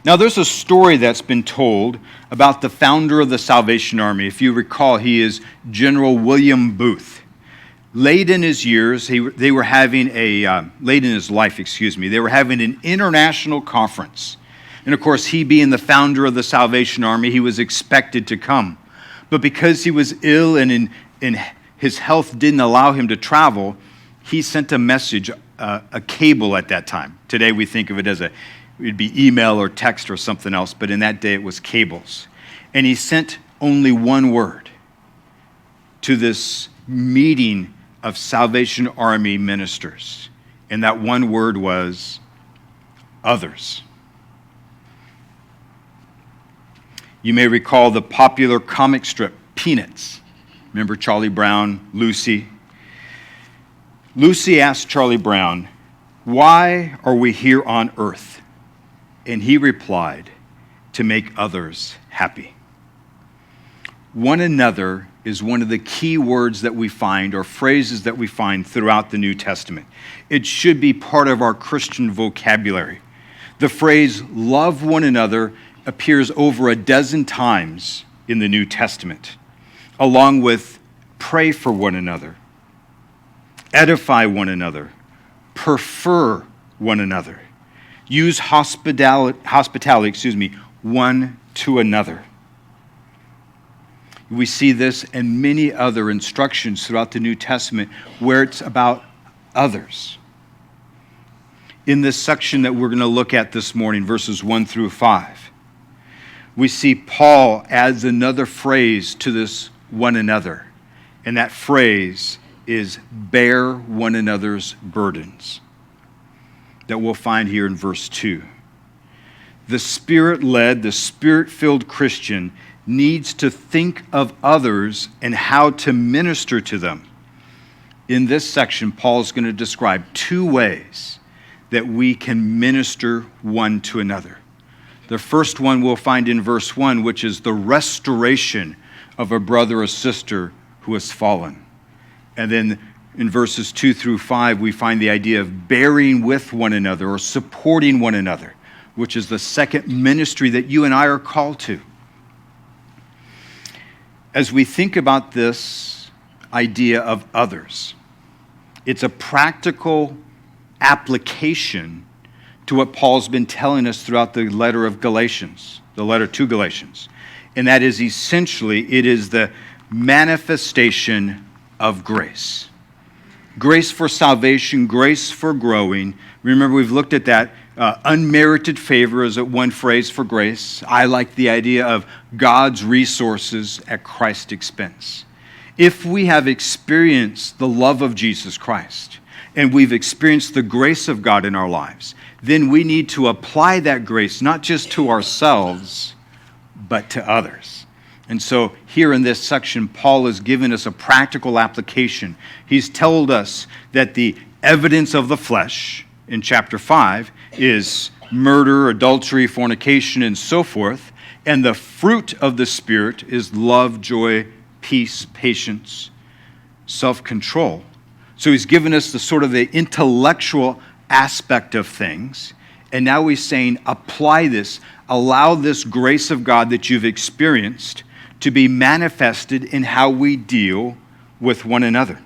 Now, there's a story that's been told about the founder of the Salvation Army. If you recall, he is General William Booth. Late in his life, they were having an international conference. And of course, he being the founder of the Salvation Army, he was expected to come. But because he was ill and his health didn't allow him to travel, he sent a message, a cable at that time. Today we think of it as it'd be email or text or something else, but in that day it was cables. And he sent only one word to this meeting of Salvation Army ministers. And that one word was others. You may recall the popular comic strip, Peanuts. Remember Charlie Brown, Lucy? Lucy asked Charlie Brown, "Why are we here on earth?" And he replied, "To make others happy." One another is one of the key words that we find, or phrases that we find throughout the New Testament. It should be part of our Christian vocabulary. The phrase love one another appears over a dozen times in the New Testament, along with pray for one another, edify one another, prefer one another, use hospitality, one to another. We see this and many other instructions throughout the New Testament where it's about others. In this section that we're going to look at this morning, verses 1 through 5, we see Paul adds another phrase to this one another, and that phrase is bear one another's burdens, that we'll find here in verse 2. The Spirit-led, the Spirit-filled Christian needs to think of others and how to minister to them. In this section, Paul is going to describe two ways that we can minister one to another. The first one we'll find in verse 1, which is the restoration of a brother or sister who has fallen. And then in verses 2 through 5, we find the idea of bearing with one another or supporting one another, which is the second ministry that you and I are called to. As we think about this idea of others, it's a practical application to what Paul's been telling us throughout the letter of Galatians, the letter to Galatians. And that is essentially, it is the manifestation of grace. Grace for salvation, grace for growing. Remember, we've looked at that. Unmerited favor is one phrase for grace. I like the idea of God's resources at Christ's expense. If we have experienced the love of Jesus Christ and we've experienced the grace of God in our lives, then we need to apply that grace not just to ourselves, but to others. And so here in this section, Paul has given us a practical application. He's told us that the evidence of the flesh in chapter 5 is murder, adultery, fornication, and so forth. And the fruit of the Spirit is love, joy, peace, patience, self-control. So he's given us the sort of the intellectual aspect of things. And now he's saying, apply this, allow this grace of God that you've experienced to be manifested in how we deal with one another.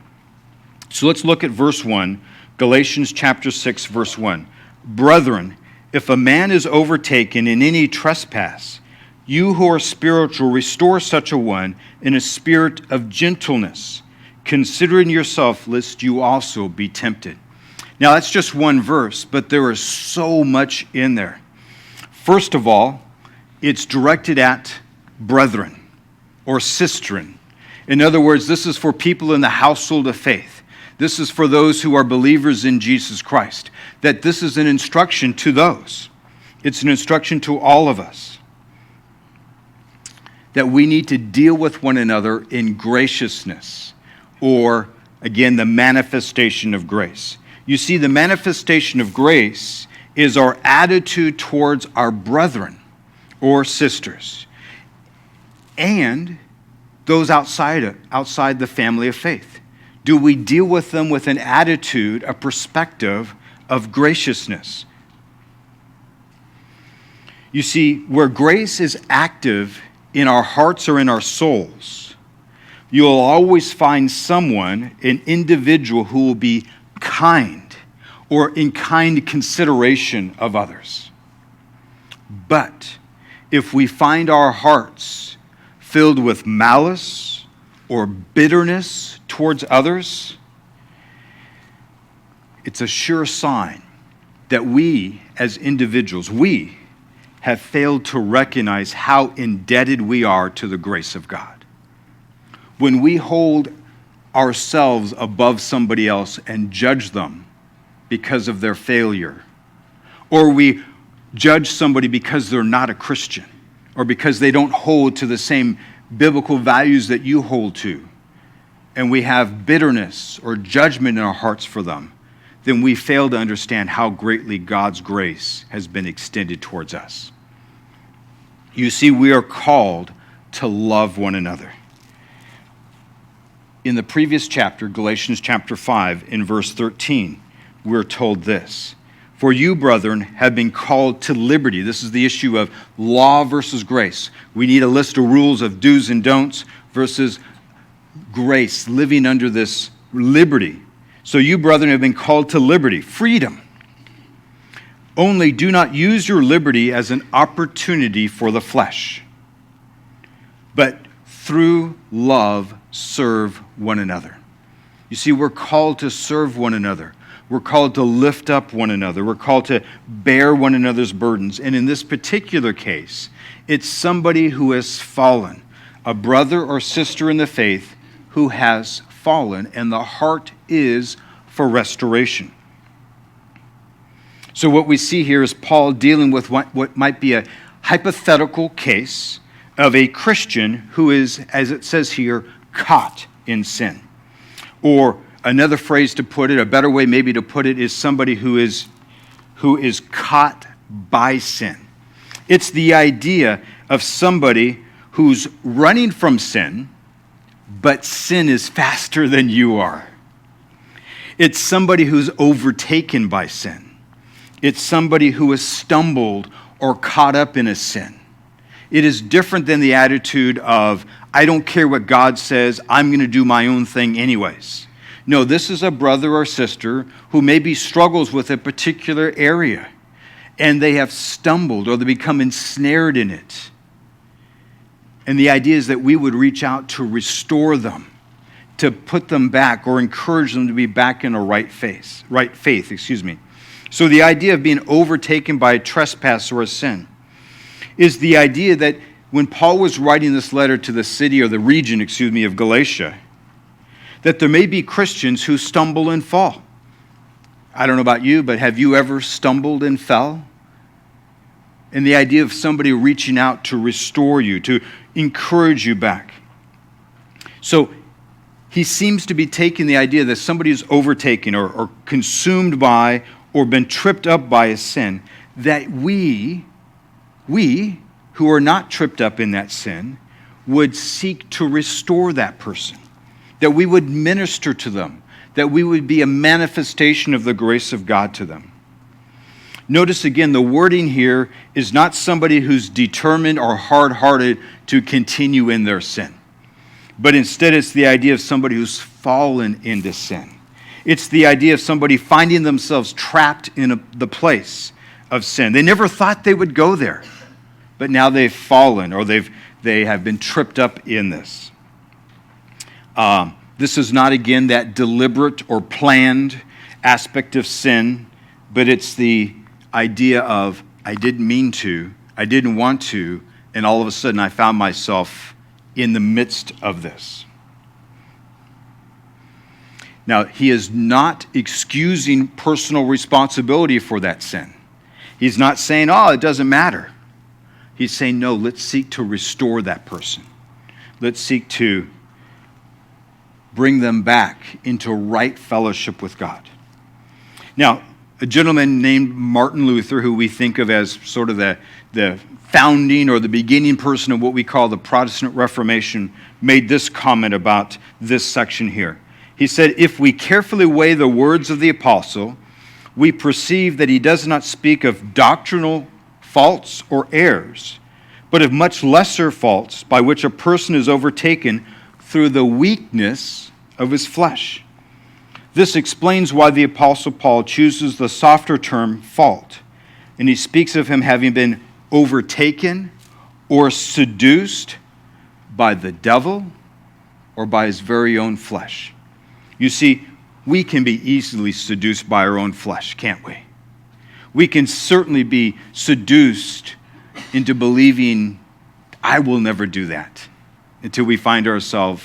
So let's look at verse 1, Galatians chapter 6, verse 1. Brethren, if a man is overtaken in any trespass, you who are spiritual, restore such a one in a spirit of gentleness, considering yourself, lest you also be tempted. Now, that's just one verse, but there is so much in there. First of all, it's directed at brethren or sistren. In other words, this is for people in the household of faith. This is for those who are believers in Jesus Christ, that this is an instruction to those. It's an instruction to all of us, that we need to deal with one another in graciousness, or, again, the manifestation of grace. You see, the manifestation of grace is our attitude towards our brethren or sisters and those outside the family of faith. Do we deal with them with an attitude, a perspective of graciousness? You see, where grace is active in our hearts or in our souls, you'll always find someone, an individual, who will be kind or in kind consideration of others. But if we find our hearts filled with malice or bitterness towards others, it's a sure sign that we as individuals, we have failed to recognize how indebted we are to the grace of God. When we hold ourselves above somebody else and judge them because of their failure, or we judge somebody because they're not a Christian, or because they don't hold to the same biblical values that you hold to, and we have bitterness or judgment in our hearts for them, then we fail to understand how greatly God's grace has been extended towards us. You see, we are called to love one another. In the previous chapter, Galatians chapter 5, in verse 13, we're told this: "For you, brethren, have been called to liberty." This is the issue of law versus grace. We need a list of rules of do's and don'ts versus grace, living under this liberty. "So you, brethren, have been called to liberty," freedom. "Only do not use your liberty as an opportunity for the flesh, but through love serve one another." You see, we're called to serve one another. We're called to lift up one another. We're called to bear one another's burdens. And in this particular case, it's somebody who has fallen, a brother or sister in the faith who has fallen, and the heart is for restoration. So what we see here is Paul dealing with what might be a hypothetical case of a Christian who is, as it says here, caught in sin. Or another phrase to put it, a better way maybe to put it, is somebody who is caught by sin. It's the idea of somebody who's running from sin, but sin is faster than you are. It's somebody who's overtaken by sin. It's somebody who has stumbled or caught up in a sin. It is different than the attitude of, I don't care what God says, I'm going to do my own thing anyways. No, this is a brother or sister who maybe struggles with a particular area, and they have stumbled or they become ensnared in it. And the idea is that we would reach out to restore them, to put them back or encourage them to be back in a right faith. So the idea of being overtaken by a trespass or a sin is the idea that when Paul was writing this letter to the city or the region, of Galatia, that there may be Christians who stumble and fall. I don't know about you, but have you ever stumbled and fell? And the idea of somebody reaching out to restore you, to encourage you back. So he seems to be taking the idea that somebody is overtaken or consumed by or been tripped up by a sin, that we who are not tripped up in that sin would seek to restore that person, that we would minister to them, that we would be a manifestation of the grace of God to them. Notice again, the wording here is not somebody who's determined or hard-hearted to continue in their sin, but instead it's the idea of somebody who's fallen into sin. It's the idea of somebody finding themselves trapped in the place of sin. They never thought they would go there, but now they've fallen or they have been tripped up in this. This is not, again, that deliberate or planned aspect of sin, but it's the idea of, I didn't mean to, I didn't want to, and all of a sudden I found myself in the midst of this. Now, he is not excusing personal responsibility for that sin. He's not saying, it doesn't matter. He's saying, no, let's seek to restore that person. Let's seek to bring them back into right fellowship with God. Now, a gentleman named Martin Luther, who we think of as sort of the founding or the beginning person of what we call the Protestant Reformation, made this comment about this section here. He said, if we carefully weigh the words of the apostle, we perceive that he does not speak of doctrinal faults or errors, but of much lesser faults by which a person is overtaken through the weakness of his flesh. This explains why the Apostle Paul chooses the softer term fault, and he speaks of him having been overtaken or seduced by the devil or by his very own flesh. You see, we can be easily seduced by our own flesh, can't we? We can certainly be seduced into believing, I will never do that, until we find ourselves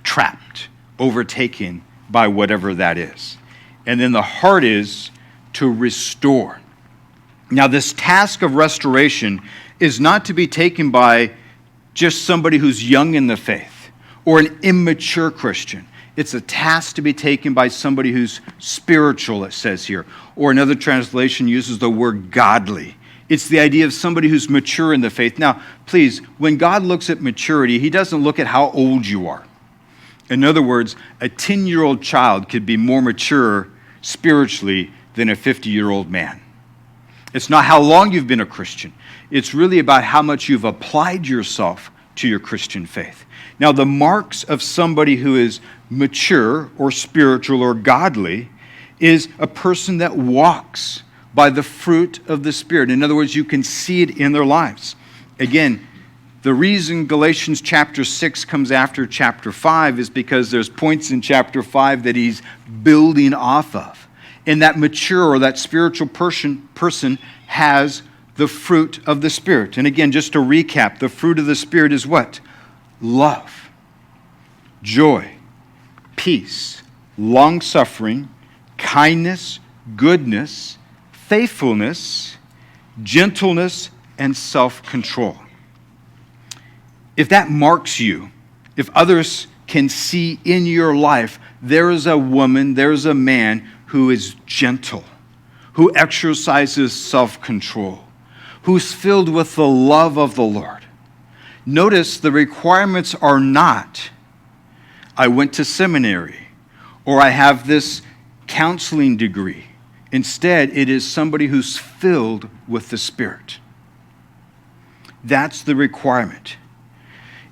trapped, overtaken by whatever that is. And then the heart is to restore. Now, this task of restoration is not to be taken by just somebody who's young in the faith or an immature Christian. It's a task to be taken by somebody who's spiritual, it says here. Or another translation uses the word godly. It's the idea of somebody who's mature in the faith. Now, please, when God looks at maturity, he doesn't look at how old you are. In other words, a 10-year-old child could be more mature spiritually than a 50-year-old man. It's not how long you've been a Christian. It's really about how much you've applied yourself to your Christian faith. Now, the marks of somebody who is mature or spiritual or godly is a person that walks by the fruit of the Spirit. In other words, you can see it in their lives. Again, the reason Galatians chapter 6 comes after chapter 5 is because there's points in chapter 5 that he's building off of. And that mature or that spiritual person has the fruit of the Spirit. And again, just to recap, the fruit of the Spirit is what? Love, joy, peace, long-suffering, kindness, goodness, faithfulness, gentleness, and self-control. If that marks you, if others can see in your life, there is a woman, there is a man who is gentle, who exercises self-control, who's filled with the love of the Lord. Notice the requirements are not, I went to seminary, or I have this counseling degree. Instead, it is somebody who's filled with the Spirit. That's the requirement.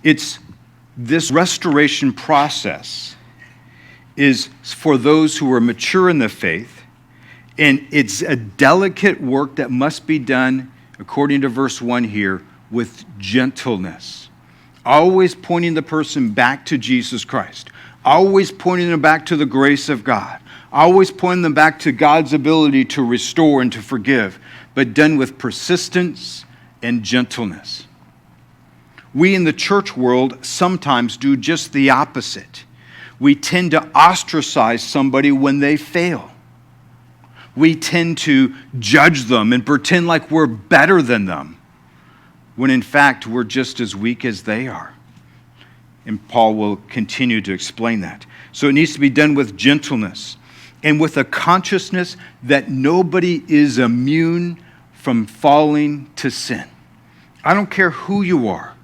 It's this restoration process is for those who are mature in the faith, and it's a delicate work that must be done, according to verse 1 here, with gentleness. Always pointing the person back to Jesus Christ. Always pointing them back to the grace of God. Always pointing them back to God's ability to restore and to forgive, but done with persistence and gentleness. We in the church world sometimes do just the opposite. We tend to ostracize somebody when they fail. We tend to judge them and pretend like we're better than them, when in fact we're just as weak as they are. And Paul will continue to explain that. So it needs to be done with gentleness and with a consciousness that nobody is immune from falling to sin. I don't care who you are.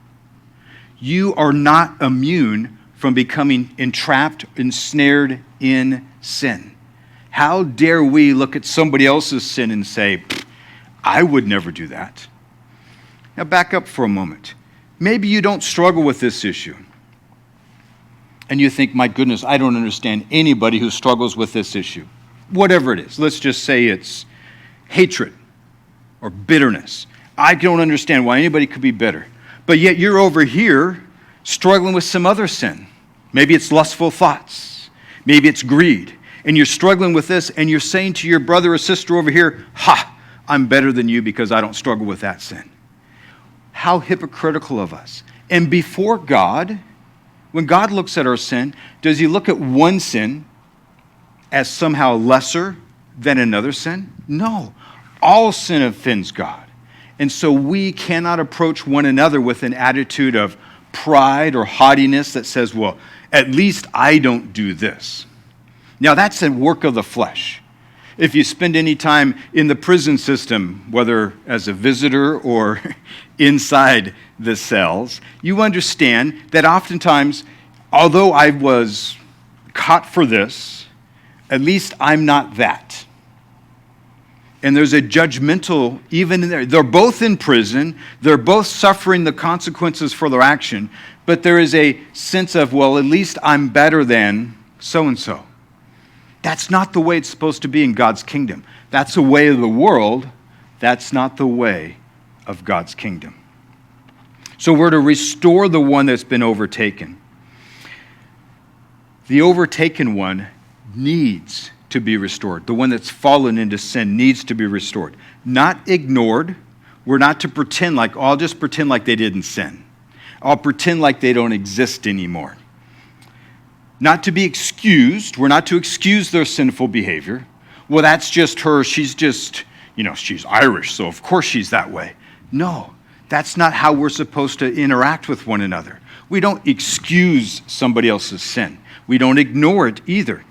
You are not immune from becoming entrapped, ensnared in sin. How dare we look at somebody else's sin and say, I would never do that. Now back up for a moment. Maybe you don't struggle with this issue. And you think, my goodness, I don't understand anybody who struggles with this issue. Whatever it is. Let's just say it's hatred or bitterness. I don't understand why anybody could be bitter. But yet you're over here struggling with some other sin. Maybe it's lustful thoughts. Maybe it's greed. And you're struggling with this, and you're saying to your brother or sister over here, I'm better than you because I don't struggle with that sin. How hypocritical of us. And before God, when God looks at our sin, does he look at one sin as somehow lesser than another sin? No. All sin offends God. And so we cannot approach one another with an attitude of pride or haughtiness that says, well, at least I don't do this. Now, that's a work of the flesh. If you spend any time in the prison system, whether as a visitor or inside the cells, you understand that oftentimes, although I was caught for this, at least I'm not that. And there's a judgmental, even in there. They're both in prison. They're both suffering the consequences for their action. But there is a sense of, well, at least I'm better than so-and-so. That's not the way it's supposed to be in God's kingdom. That's the way of the world. That's not the way of God's kingdom. So we're to restore the one that's been overtaken. The overtaken one needs to be restored. The one that's fallen into sin needs to be restored. Not ignored. We're not to pretend like, oh, I'll just pretend like they didn't sin. I'll pretend like they don't exist anymore. Not to be excused. We're not to excuse their sinful behavior. Well, that's just her. She's just, she's Irish, so of course she's that way. No, that's not how we're supposed to interact with one another. We don't excuse somebody else's sin. We don't ignore it either.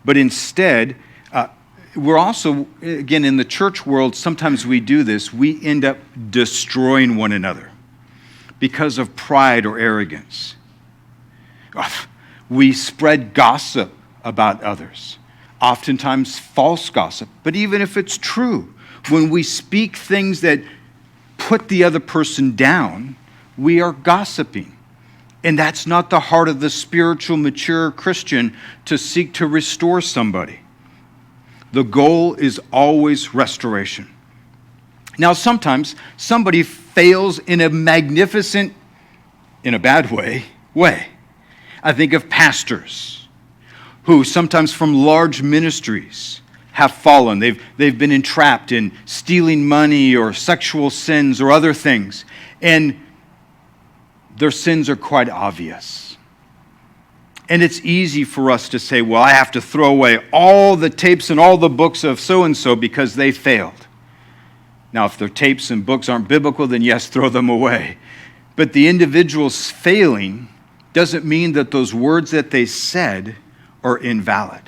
But instead, we're also, again, in the church world, sometimes we do this. We end up destroying one another because of pride or arrogance. We spread gossip about others, oftentimes false gossip. But even if it's true, when we speak things that put the other person down, we are gossiping. And that's not the heart of the spiritual, mature Christian to seek to restore somebody. The goal is always restoration. Now, sometimes somebody fails in a magnificent, in a bad way. I think of pastors who sometimes from large ministries have fallen. They've been entrapped in stealing money or sexual sins or other things. And their sins are quite obvious. And it's easy for us to say, well, I have to throw away all the tapes and all the books of so-and-so because they failed. Now, if their tapes and books aren't biblical, then yes, throw them away. But the individual's failing doesn't mean that those words that they said are invalid.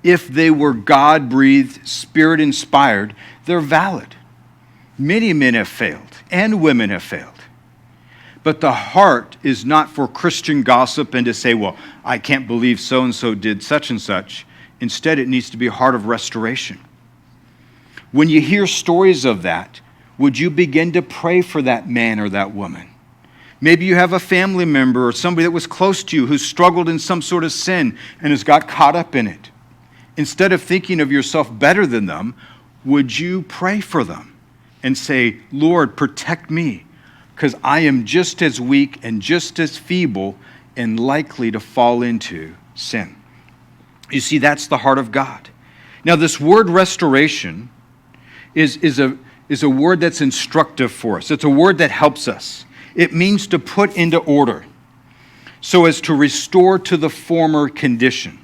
If they were God-breathed, Spirit-inspired, they're valid. Many men have failed, and women have failed. But the heart is not for Christian gossip and to say, well, I can't believe so-and-so did such and such. Instead, it needs to be a heart of restoration. When you hear stories of that, would you begin to pray for that man or that woman? Maybe you have a family member or somebody that was close to you who struggled in some sort of sin and has got caught up in it. Instead of thinking of yourself better than them, would you pray for them and say, Lord, protect me, because I am just as weak and just as feeble and likely to fall into sin. You see, that's the heart of God. Now, this word restoration is a word that's instructive for us. It's a word that helps us. It means to put into order so as to restore to the former condition.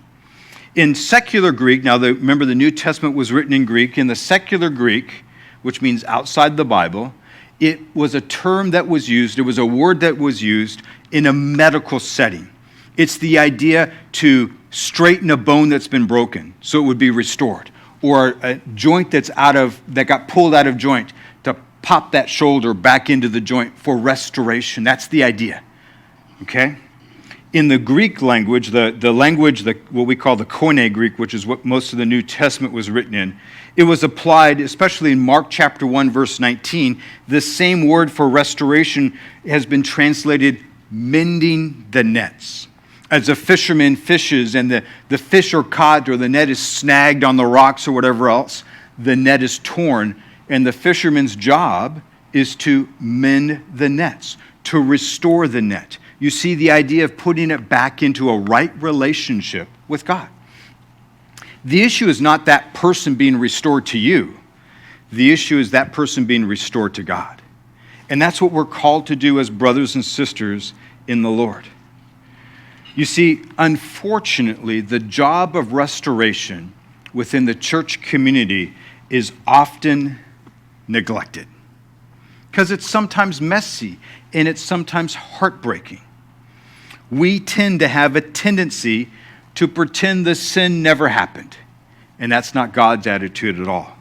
In secular Greek, now remember the New Testament was written in Greek. In the secular Greek, which means outside the Bible, it was a term that was used, it was a word that was used in a medical setting. It's the idea to straighten a bone that's been broken so it would be restored, or a joint that got pulled out of joint, to pop that shoulder back into the joint for restoration. That's the idea. Okay? In the Greek language, the language, what we call the Koine Greek, which is what most of the New Testament was written in, it was applied, especially in Mark chapter 1, verse 19, the same word for restoration has been translated mending the nets. As a fisherman fishes and the fish are caught or the net is snagged on the rocks or whatever else, the net is torn, and the fisherman's job is to mend the nets, to restore the net. You see the idea of putting it back into a right relationship with God. The issue is not that person being restored to you. The issue is that person being restored to God. And that's what we're called to do as brothers and sisters in the Lord. You see, unfortunately, the job of restoration within the church community is often neglected because it's sometimes messy and it's sometimes heartbreaking. We tend to have a tendency to pretend the sin never happened, and that's not God's attitude at all.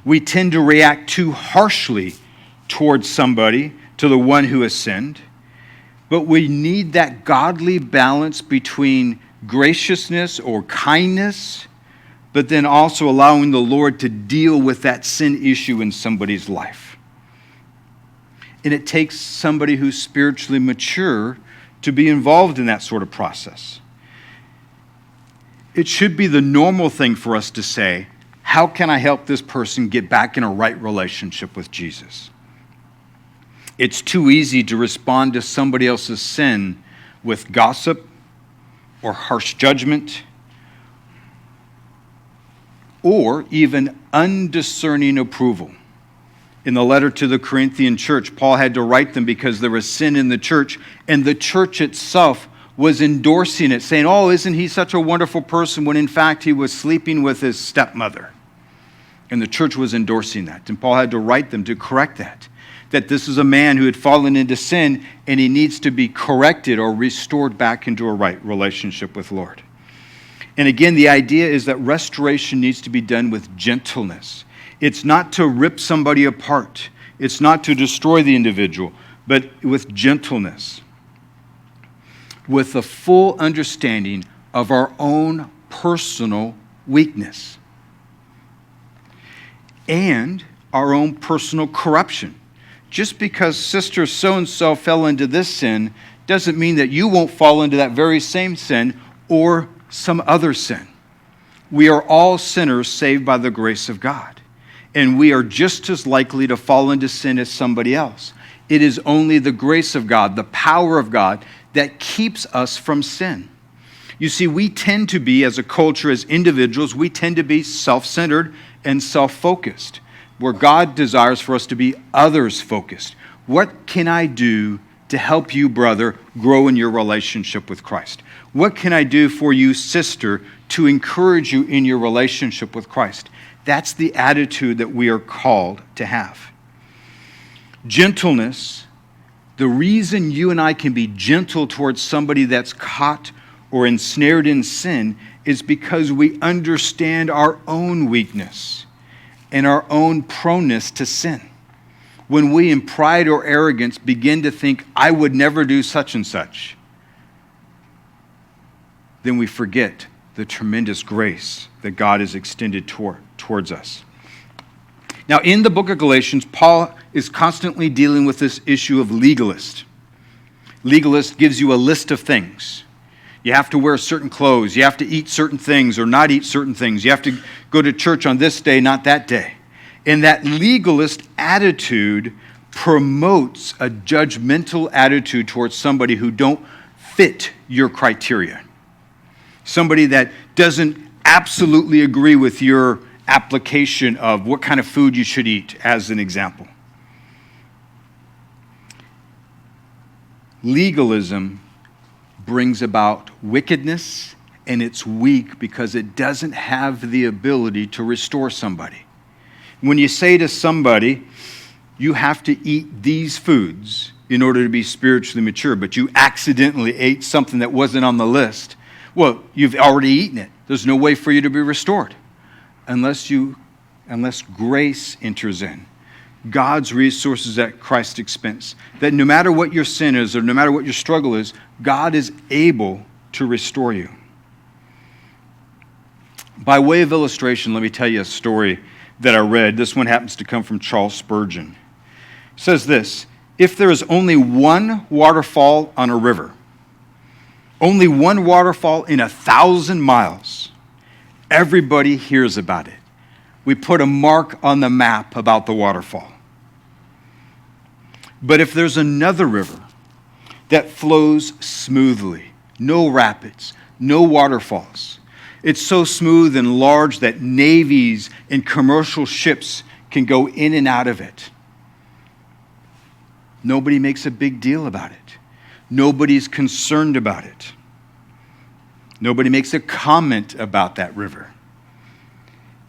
We tend to react too harshly towards somebody, to the one who has sinned, but we need that godly balance between graciousness or kindness, but then also allowing the Lord to deal with that sin issue in somebody's life. And it takes somebody who's spiritually mature to be involved in that sort of process. It should be the normal thing for us to say, how can I help this person get back in a right relationship with Jesus? It's too easy to respond to somebody else's sin with gossip or harsh judgment or even undiscerning approval. In the letter to the Corinthian church, Paul had to write them because there was sin in the church, and the church itself was endorsing it, saying, oh, isn't he such a wonderful person, when in fact he was sleeping with his stepmother. And the church was endorsing that. And Paul had to write them to correct that this is a man who had fallen into sin, and he needs to be corrected or restored back into a right relationship with the Lord. And again, the idea is that restoration needs to be done with gentleness. It's not to rip somebody apart. It's not to destroy the individual, but with gentleness, with a full understanding of our own personal weakness and our own personal corruption. Just because sister so-and-so fell into this sin doesn't mean that you won't fall into that very same sin or some other sin. We are all sinners saved by the grace of God. And we are just as likely to fall into sin as somebody else. It is only the grace of God, the power of God, that keeps us from sin. You see, we tend to be, as a culture, as individuals, we tend to be self-centered and self-focused, where God desires for us to be others-focused. What can I do to help you, brother, grow in your relationship with Christ? What can I do for you, sister, to encourage you in your relationship with Christ? That's the attitude that we are called to have. Gentleness, the reason you and I can be gentle towards somebody that's caught or ensnared in sin is because we understand our own weakness and our own proneness to sin. When we in pride or arrogance begin to think, I would never do such and such, then we forget the tremendous grace that God has extended towards us. Now, in the book of Galatians, Paul is constantly dealing with this issue of legalist. Legalist gives you a list of things. You have to wear certain clothes. You have to eat certain things or not eat certain things. You have to go to church on this day, not that day. And that legalist attitude promotes a judgmental attitude towards somebody who don't fit your criteria. Somebody that doesn't absolutely agree with your application of what kind of food you should eat, as an example. Legalism brings about wickedness, and it's weak because it doesn't have the ability to restore somebody. When you say to somebody, you have to eat these foods in order to be spiritually mature, but you accidentally ate something that wasn't on the list, well, you've already eaten it. There's no way for you to be restored unless grace enters in. God's resources at Christ's expense. That no matter what your sin is or no matter what your struggle is, God is able to restore you. By way of illustration, let me tell you a story that I read. This one happens to come from Charles Spurgeon. It says this: if there is only one waterfall on a river, only one waterfall in 1,000 miles, everybody hears about it. We put a mark on the map about the waterfall. But if there's another river that flows smoothly, no rapids, no waterfalls, it's so smooth and large that navies and commercial ships can go in and out of it. Nobody makes a big deal about it. Nobody's concerned about it. Nobody makes a comment about that river.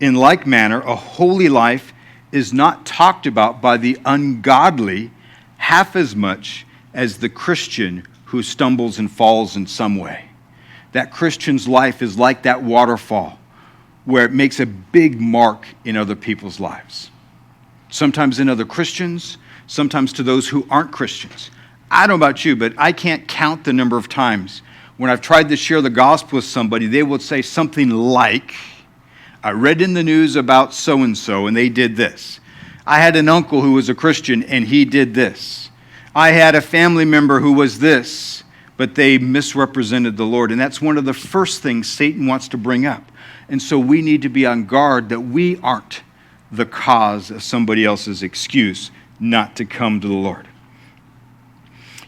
In like manner, a holy life is not talked about by the ungodly half as much as the Christian who stumbles and falls in some way. That Christian's life is like that waterfall where it makes a big mark in other people's lives. Sometimes in other Christians, sometimes to those who aren't Christians. I don't know about you, but I can't count the number of times when I've tried to share the gospel with somebody, they will say something like, I read in the news about so-and-so, and they did this. I had an uncle who was a Christian, and he did this. I had a family member who was this, but they misrepresented the Lord. And that's one of the first things Satan wants to bring up. And so we need to be on guard that we aren't the cause of somebody else's excuse not to come to the Lord.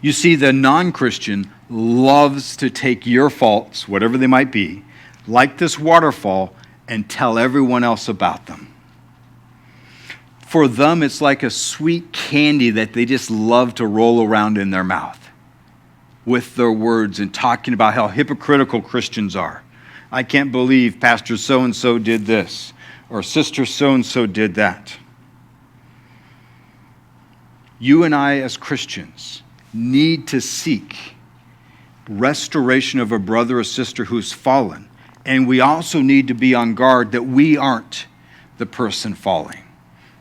You see, the non-Christian loves to take your faults, whatever they might be, like this waterfall, and tell everyone else about them. For them, it's like a sweet candy that they just love to roll around in their mouth with their words and talking about how hypocritical Christians are. I can't believe Pastor so-and-so did this, or Sister so-and-so did that. You and I as Christians need to seek restoration of a brother or sister who's fallen. And we also need to be on guard that we aren't the person falling.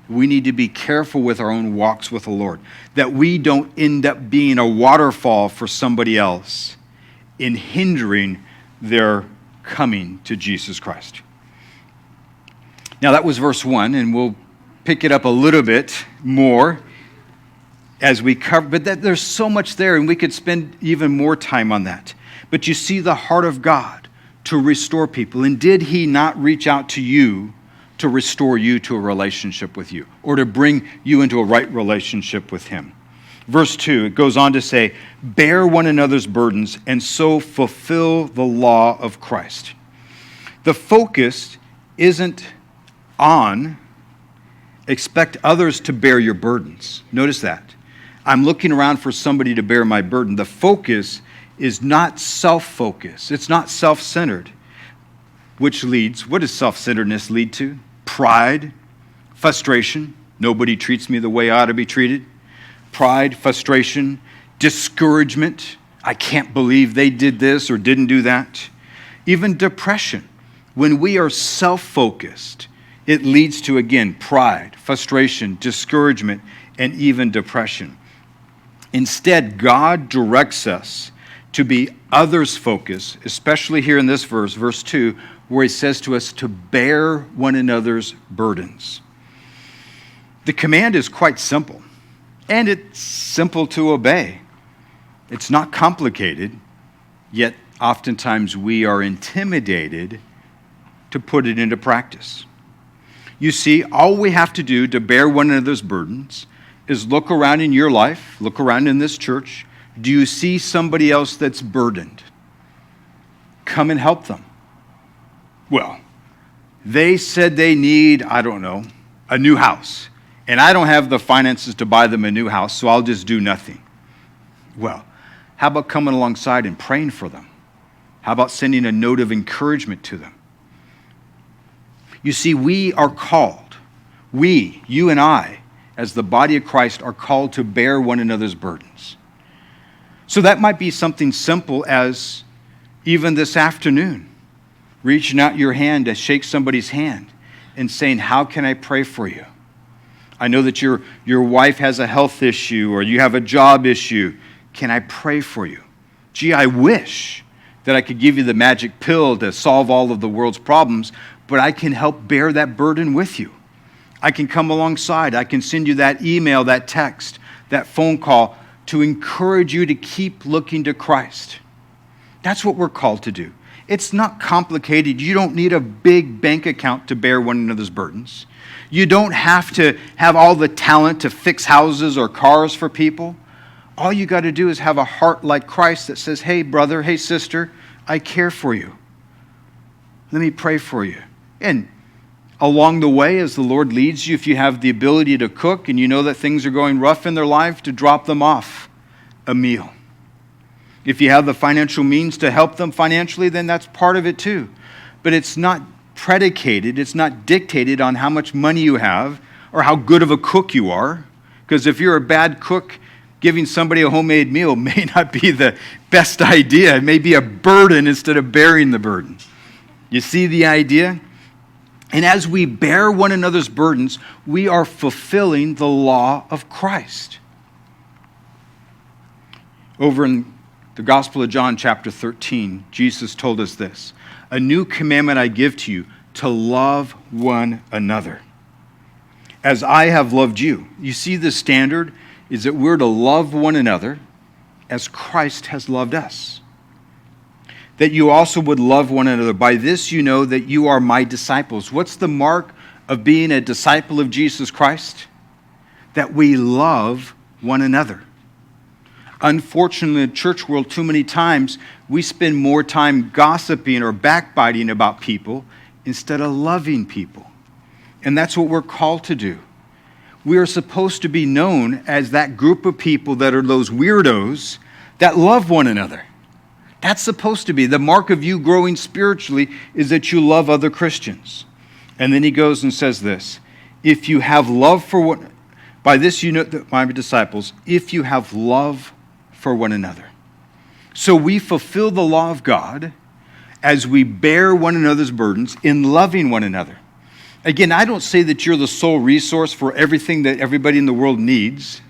We need to be careful with our own walks with the Lord, that we don't end up being a waterfall for somebody else in hindering their coming to Jesus Christ. Now that was verse 1, and we'll pick it up a little bit more as we cover, but there's so much there, and we could spend even more time on that. But you see the heart of God to restore people. And did he not reach out to you to restore you to a relationship with you, or to bring you into a right relationship with him? Verse 2, it goes on to say, bear one another's burdens and so fulfill the law of Christ. The focus isn't on expect others to bear your burdens. Notice that. I'm looking around for somebody to bear my burden. The focus is not self-focus. It's not self-centered, which leads, what does self-centeredness lead to? Pride, frustration. Nobody treats me the way I ought to be treated. Pride, frustration, discouragement. I can't believe they did this or didn't do that. Even depression. When we are self-focused, it leads to, again, pride, frustration, discouragement, and even depression. Instead, God directs us to be others-focused, especially here in this verse, verse 2, where he says to us to bear one another's burdens. The command is quite simple, and it's simple to obey. It's not complicated, yet oftentimes we are intimidated to put it into practice. You see, all we have to do to bear one another's burdens is look around in your life, look around in this church. Do you see somebody else that's burdened? Come and help them. Well, they said they need, I don't know, a new house. And I don't have the finances to buy them a new house, so I'll just do nothing. Well, how about coming alongside and praying for them? How about sending a note of encouragement to them? You see, we are called, you and I, as the body of Christ, are called to bear one another's burdens. So that might be something simple as even this afternoon, reaching out your hand to shake somebody's hand and saying, how can I pray for you? I know that your wife has a health issue or you have a job issue. Can I pray for you? Gee, I wish that I could give you the magic pill to solve all of the world's problems, but I can help bear that burden with you. I can come alongside. I can send you that email, that text, that phone call to encourage you to keep looking to Christ. That's what we're called to do. It's not complicated. You don't need a big bank account to bear one another's burdens. You don't have to have all the talent to fix houses or cars for people. All you got to do is have a heart like Christ that says, hey, brother, hey, sister, I care for you. Let me pray for you. And along the way, as the Lord leads you, if you have the ability to cook and you know that things are going rough in their life, to drop them off a meal. If you have the financial means to help them financially, then that's part of it too. But it's not predicated, it's not dictated on how much money you have or how good of a cook you are. Because if you're a bad cook, giving somebody a homemade meal may not be the best idea. It may be a burden instead of bearing the burden. You see the idea? And as we bear one another's burdens, we are fulfilling the law of Christ. Over in the Gospel of John, chapter 13, Jesus told us this: a new commandment I give to you, to love one another as I have loved you. You see, the standard is that we're to love one another as Christ has loved us. That you also would love one another. By this you know that you are my disciples. What's the mark of being a disciple of Jesus Christ? That we love one another. Unfortunately, in the church world, too many times we spend more time gossiping or backbiting about people instead of loving people. And that's what we're called to do. We are supposed to be known as that group of people that are those weirdos that love one another. That's supposed to be. The mark of you growing spiritually is that you love other Christians. And then he goes and says this, if you have love for one, by this you know that my disciples, if you have love for one another. So we fulfill the law of God as we bear one another's burdens in loving one another. Again, I don't say that you're the sole resource for everything that everybody in the world needs.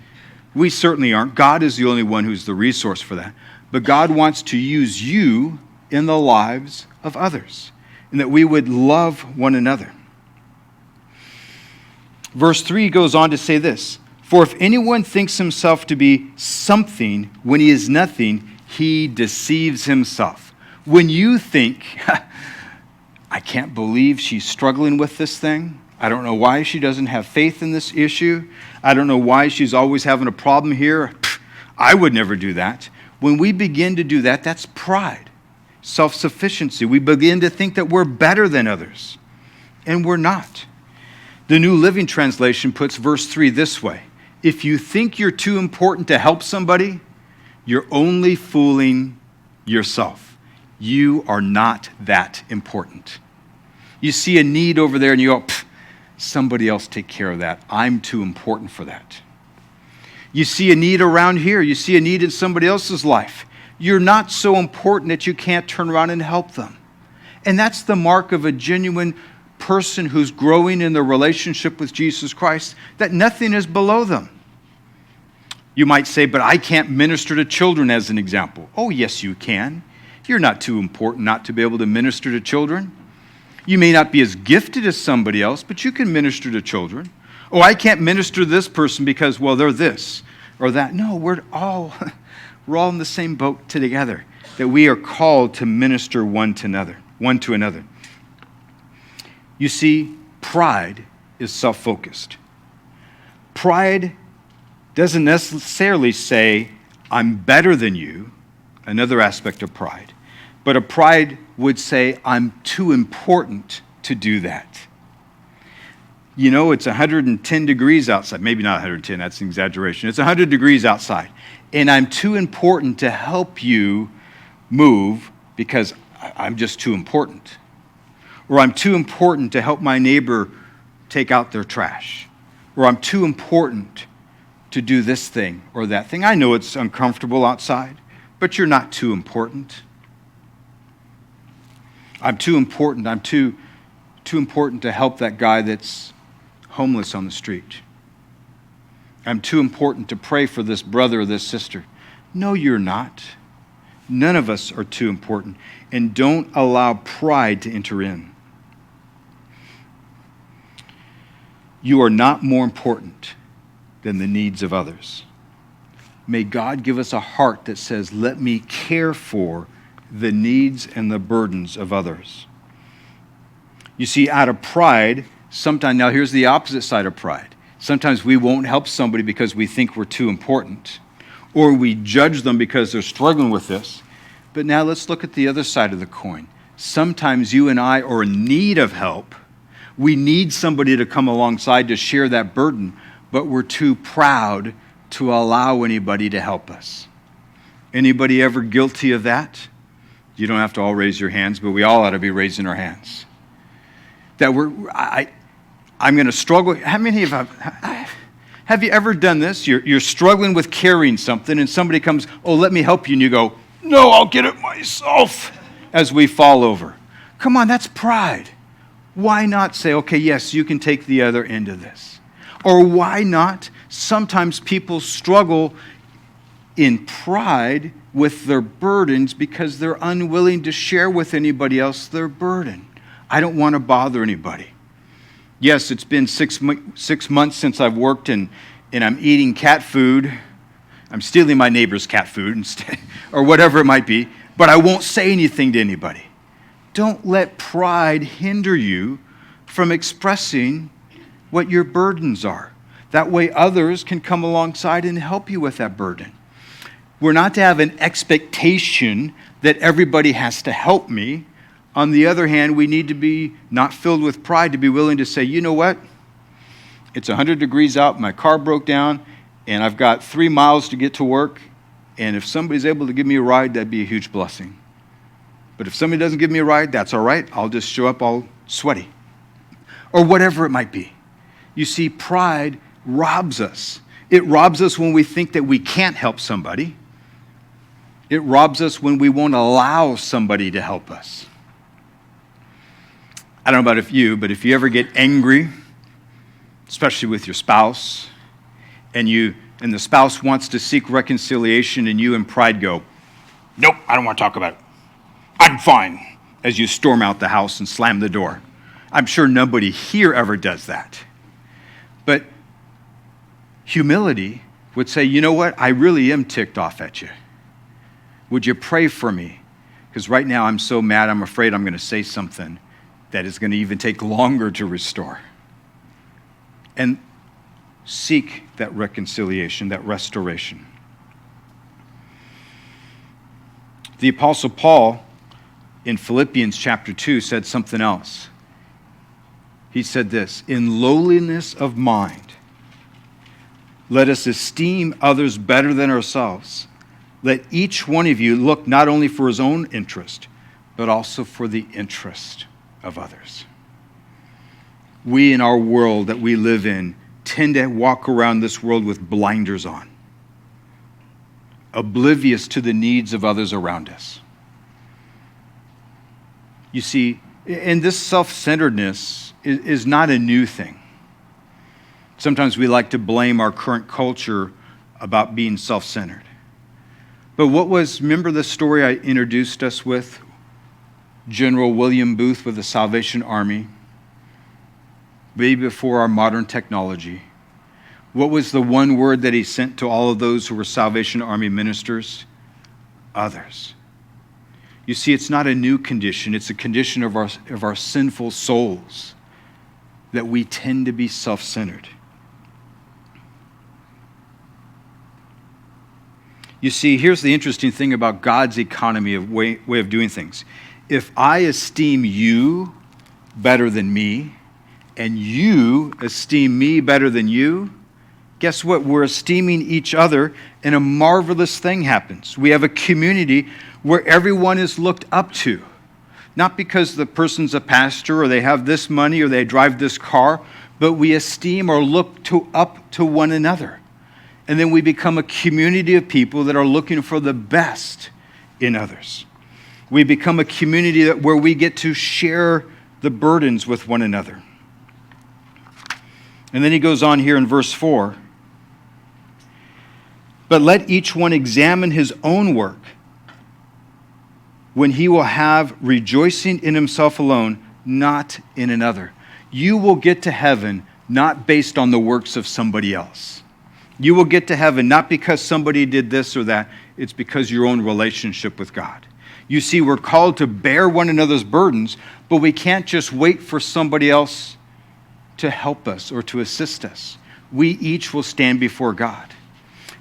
We certainly aren't. God is the only one who's the resource for that. But God wants to use you in the lives of others, and that we would love one another. Verse 3 goes on to say this, for if anyone thinks himself to be something when he is nothing, he deceives himself. When you think, I can't believe she's struggling with this thing. I don't know why she doesn't have faith in this issue. I don't know why she's always having a problem here. I would never do that. When we begin to do that, that's pride, self-sufficiency. We begin to think that we're better than others, and we're not. The New Living Translation puts verse 3 this way. If you think you're too important to help somebody, you're only fooling yourself. You are not that important. You see a need over there and you go, somebody else take care of that. I'm too important for that. You see a need around here. You see a need in somebody else's life. You're not so important that you can't turn around and help them. And that's the mark of a genuine person who's growing in their relationship with Jesus Christ, that nothing is below them. You might say, but I can't minister to children as an example. Oh, yes, you can. You're not too important not to be able to minister to children. You may not be as gifted as somebody else, but you can minister to children. Oh, I can't minister to this person because, well, they're this or that. No, we're all in the same boat together, that we are called to minister one to another. You see, pride is self-focused. Pride doesn't necessarily say, I'm better than you, another aspect of pride. But a pride would say, I'm too important to do that. You know, it's 110 degrees outside. Maybe not 110, that's an exaggeration. It's 100 degrees outside. And I'm too important to help you move because I'm just too important. Or I'm too important to help my neighbor take out their trash. Or I'm too important to do this thing or that thing. I know it's uncomfortable outside, but you're not too important. I'm too important. I'm too important to help that guy that's homeless on the street. I'm too important to pray for this brother or this sister. No, you're not. None of us are too important. And don't allow pride to enter in. You are not more important than the needs of others. May God give us a heart that says, let me care for the needs and the burdens of others. You see, out of pride, sometimes, now here's the opposite side of pride. Sometimes we won't help somebody because we think we're too important, or we judge them because they're struggling with this. But now let's look at the other side of the coin. Sometimes you and I are in need of help. We need somebody to come alongside to share that burden, but we're too proud to allow anybody to help us. Anybody ever guilty of that? You don't have to all raise your hands, but we all ought to be raising our hands. That I'm going to struggle. How many of you have you ever done this? You're struggling with carrying something, and somebody comes, oh, let me help you, and you go, no, I'll get it myself, as we fall over. Come on, that's pride. Why not say, okay, yes, you can take the other end of this? Or why not? Sometimes people struggle in pride with their burdens because they're unwilling to share with anybody else their burden. I don't want to bother anybody. Yes, it's been 6 months since I've worked and I'm eating cat food. I'm stealing my neighbor's cat food instead, or whatever it might be, but I won't say anything to anybody. Don't let pride hinder you from expressing what your burdens are. That way others can come alongside and help you with that burden. We're not to have an expectation that everybody has to help me. On the other hand, we need to be not filled with pride, to be willing to say, you know what? It's 100 degrees out, my car broke down, and I've got 3 miles to get to work, and if somebody's able to give me a ride, that'd be a huge blessing. But if somebody doesn't give me a ride, that's all right. I'll just show up all sweaty. Or whatever it might be. You see, pride robs us. It robs us when we think that we can't help somebody. It robs us when we won't allow somebody to help us. I don't know about you, but if you ever get angry, especially with your spouse, and the spouse wants to seek reconciliation, and you in pride go, nope, I don't want to talk about it. I'm fine, as you storm out the house and slam the door. I'm sure nobody here ever does that. But humility would say, you know what? I really am ticked off at you. Would you pray for me? Because right now I'm so mad, I'm afraid I'm going to say something that is going to even take longer to restore. And seek that reconciliation, that restoration. The Apostle Paul in Philippians chapter 2 said something else. He said this, in lowliness of mind, let us esteem others better than ourselves. Let each one of you look not only for his own interest, but also for the interest of others. We in our world that we live in tend to walk around this world with blinders on, oblivious to the needs of others around us. You see, and this self-centeredness is not a new thing. Sometimes we like to blame our current culture about being self-centered. But remember the story I introduced us with? General William Booth with the Salvation Army, way before our modern technology. What was the one word that he sent to all of those who were Salvation Army ministers? Others. You see, it's not a new condition. It's a condition of our sinful souls that we tend to be self-centered. You see, here's the interesting thing about God's economy of way of doing things. If I esteem you better than me, and you esteem me better than you, guess what? We're esteeming each other, and a marvelous thing happens. We have a community where everyone is looked up to. Not because the person's a pastor, or they have this money, or they drive this car, but we esteem or look up to one another. And then we become a community of people that are looking for the best in others. We become a community where we get to share the burdens with one another. And then he goes on here in verse 4. But let each one examine his own work, when he will have rejoicing in himself alone, not in another. You will get to heaven not based on the works of somebody else. You will get to heaven not because somebody did this or that. It's because your own relationship with God. You see, we're called to bear one another's burdens, but we can't just wait for somebody else to help us or to assist us. We each will stand before God.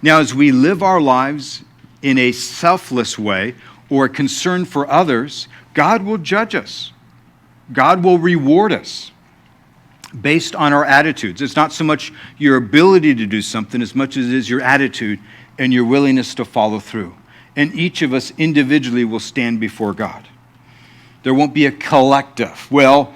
Now, as we live our lives in a selfless way or a concern for others, God will judge us. God will reward us based on our attitudes. It's not so much your ability to do something as much as it is your attitude and your willingness to follow through. And each of us individually will stand before God. There won't be a collective. Well,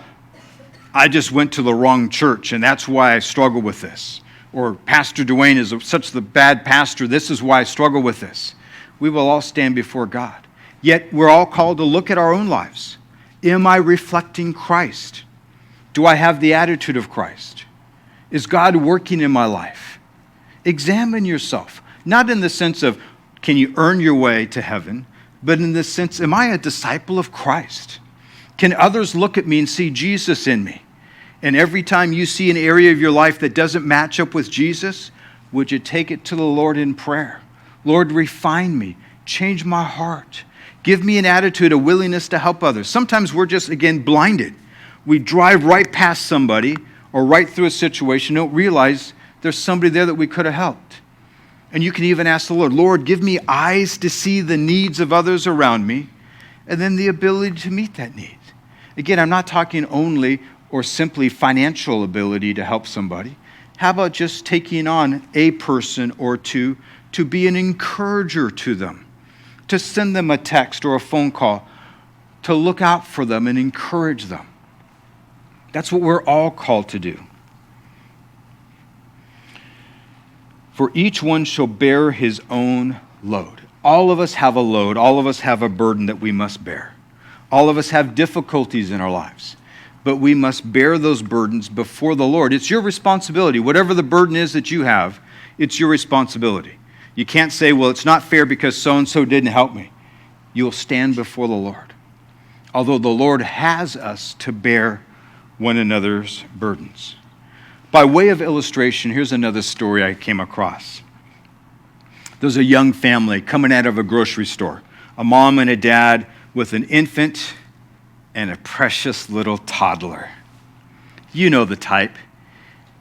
I just went to the wrong church and that's why I struggle with this. Or Pastor Dwayne is such the bad pastor, this is why I struggle with this. We will all stand before God. Yet we're all called to look at our own lives. Am I reflecting Christ? Do I have the attitude of Christ? Is God working in my life? Examine yourself. Not in the sense of, can you earn your way to heaven? But in the sense, am I a disciple of Christ? Can others look at me and see Jesus in me? And every time you see an area of your life that doesn't match up with Jesus, would you take it to the Lord in prayer? Lord, refine me, change my heart. Give me an attitude, a willingness to help others. Sometimes we're just, again, blinded. We drive right past somebody or right through a situation, don't realize there's somebody there that we could have helped. And you can even ask the Lord, Lord, give me eyes to see the needs of others around me, and then the ability to meet that need. Again, I'm not talking only or simply financial ability to help somebody. How about just taking on a person or two to be an encourager to them, to send them a text or a phone call, to look out for them and encourage them? That's what we're all called to do. For each one shall bear his own load. All of us have a load. All of us have a burden that we must bear. All of us have difficulties in our lives, but we must bear those burdens before the Lord. It's your responsibility. Whatever the burden is that you have, it's your responsibility. You can't say, well, it's not fair because so-and-so didn't help me. You'll stand before the Lord. Although the Lord has us to bear one another's burdens. By way of illustration, here's another story I came across. There's a young family coming out of a grocery store, a mom and a dad with an infant and a precious little toddler. You know the type.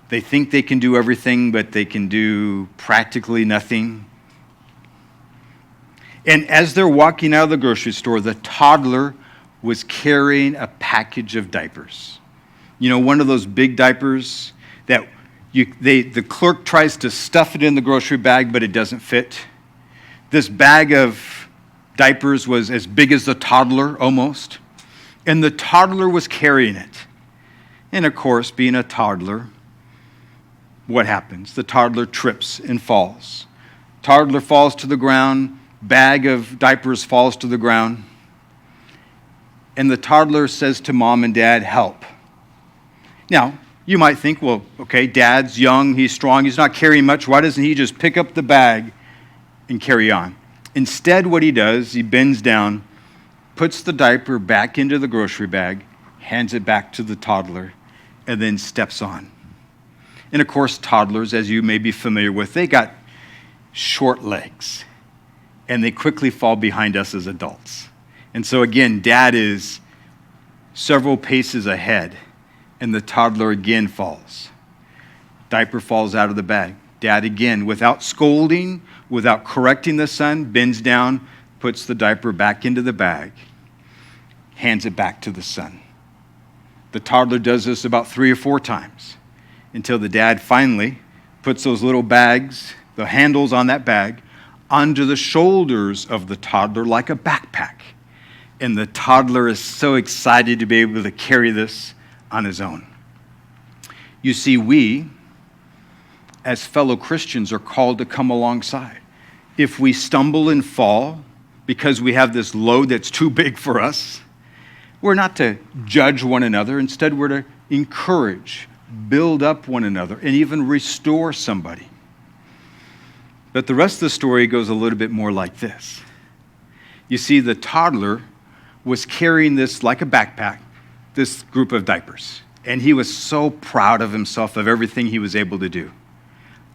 They think they can do everything, but they can do practically nothing. And as they're walking out of the grocery store, the toddler was carrying a package of diapers. You know, one of those big diapers that the clerk tries to stuff it in the grocery bag, but it doesn't fit. This bag of diapers was as big as the toddler almost, and the toddler was carrying it. And of course, being a toddler, what happens? The toddler trips and falls. Toddler falls to the ground, bag of diapers falls to the ground, and the toddler says to mom and dad, help. Now, you might think, well, okay, dad's young, he's strong, he's not carrying much. Why doesn't he just pick up the bag and carry on? Instead, what he does, he bends down, puts the diaper back into the grocery bag, hands it back to the toddler, and then steps on. And of course, toddlers, as you may be familiar with, they got short legs, and they quickly fall behind us as adults. And so again, dad is several paces ahead, and the toddler again falls. Diaper falls out of the bag. Dad again, without scolding, without correcting the son, bends down, puts the diaper back into the bag, hands it back to the son. The toddler does this about 3 or 4 times until the dad finally puts those little bags, the handles on that bag, onto the shoulders of the toddler like a backpack. And the toddler is so excited to be able to carry this on his own. You see, we, as fellow Christians, are called to come alongside. If we stumble and fall because we have this load that's too big for us, we're not to judge one another. Instead, we're to encourage, build up one another, and even restore somebody. But the rest of the story goes a little bit more like this. You see, the toddler was carrying this like a backpack, this group of diapers. And he was so proud of himself, of everything he was able to do.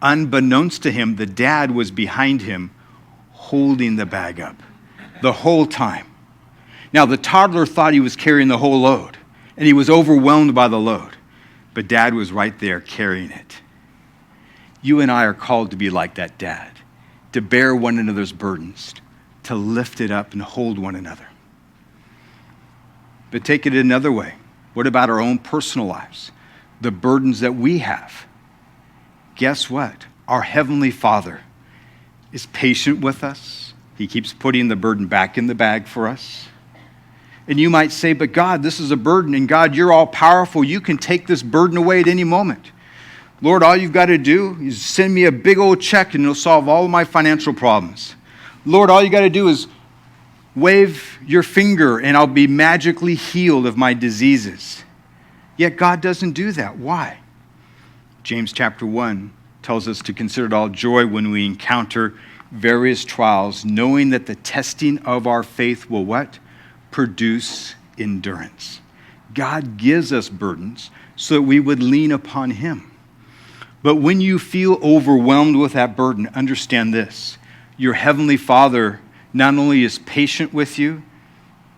Unbeknownst to him, the dad was behind him holding the bag up the whole time. Now, the toddler thought he was carrying the whole load, and he was overwhelmed by the load. But dad was right there carrying it. You and I are called to be like that dad, to bear one another's burdens, to lift it up and hold one another. But take it another way. What about our own personal lives? The burdens that we have. Guess what? Our Heavenly Father is patient with us. He keeps putting the burden back in the bag for us. And you might say, but God, this is a burden, and God, you're all powerful. You can take this burden away at any moment. Lord, all you've got to do is send me a big old check and it'll solve all of my financial problems. Lord, all you got to do is wave your finger and I'll be magically healed of my diseases. Yet God doesn't do that. Why? James chapter 1 tells us to consider it all joy when we encounter various trials, knowing that the testing of our faith will what? Produce endurance. God gives us burdens so that we would lean upon him. But when you feel overwhelmed with that burden, understand this. Your heavenly Father not only is patient with you,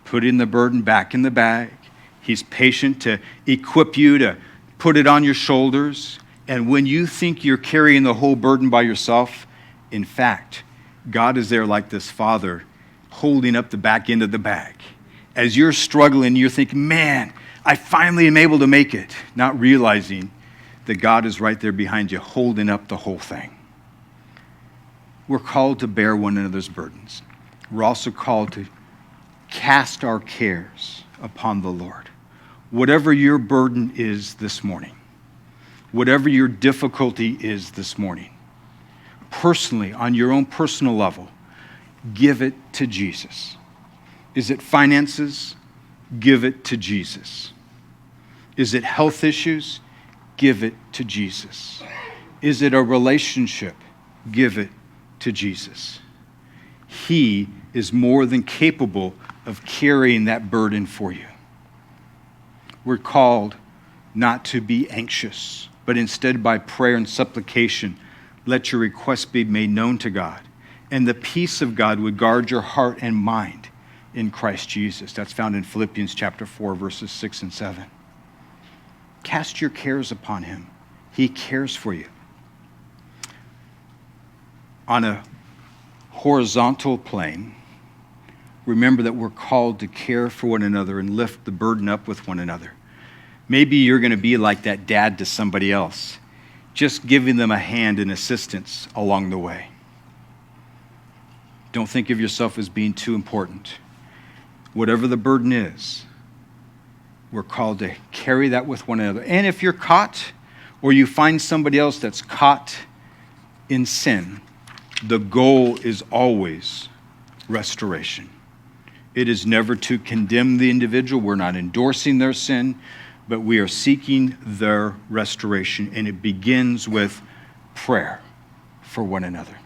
putting the burden back in the bag, he's patient to equip you to put it on your shoulders. And when you think you're carrying the whole burden by yourself, in fact, God is there like this Father holding up the back end of the bag. As you're struggling, you're thinking, man, I finally am able to make it, not realizing that God is right there behind you, holding up the whole thing. We're called to bear one another's burdens. We're also called to cast our cares upon the Lord. Whatever your burden is this morning, whatever your difficulty is this morning, personally, on your own personal level, give it to Jesus. Is it finances? Give it to Jesus. Is it health issues? Give it to Jesus. Is it a relationship? Give it to Jesus. He is more than capable of carrying that burden for you. We're called not to be anxious, but instead by prayer and supplication, let your requests be made known to God. And the peace of God would guard your heart and mind in Christ Jesus. That's found in Philippians chapter 4, verses 6 and 7. Cast your cares upon him. He cares for you. On a horizontal plane, remember that we're called to care for one another and lift the burden up with one another. Maybe you're going to be like that dad to somebody else, just giving them a hand and assistance along the way. Don't think of yourself as being too important. Whatever the burden is, we're called to carry that with one another. And if you're caught, or you find somebody else that's caught in sin, the goal is always restoration. It is never to condemn the individual. We're not endorsing their sin, but we are seeking their restoration. And it begins with prayer for one another.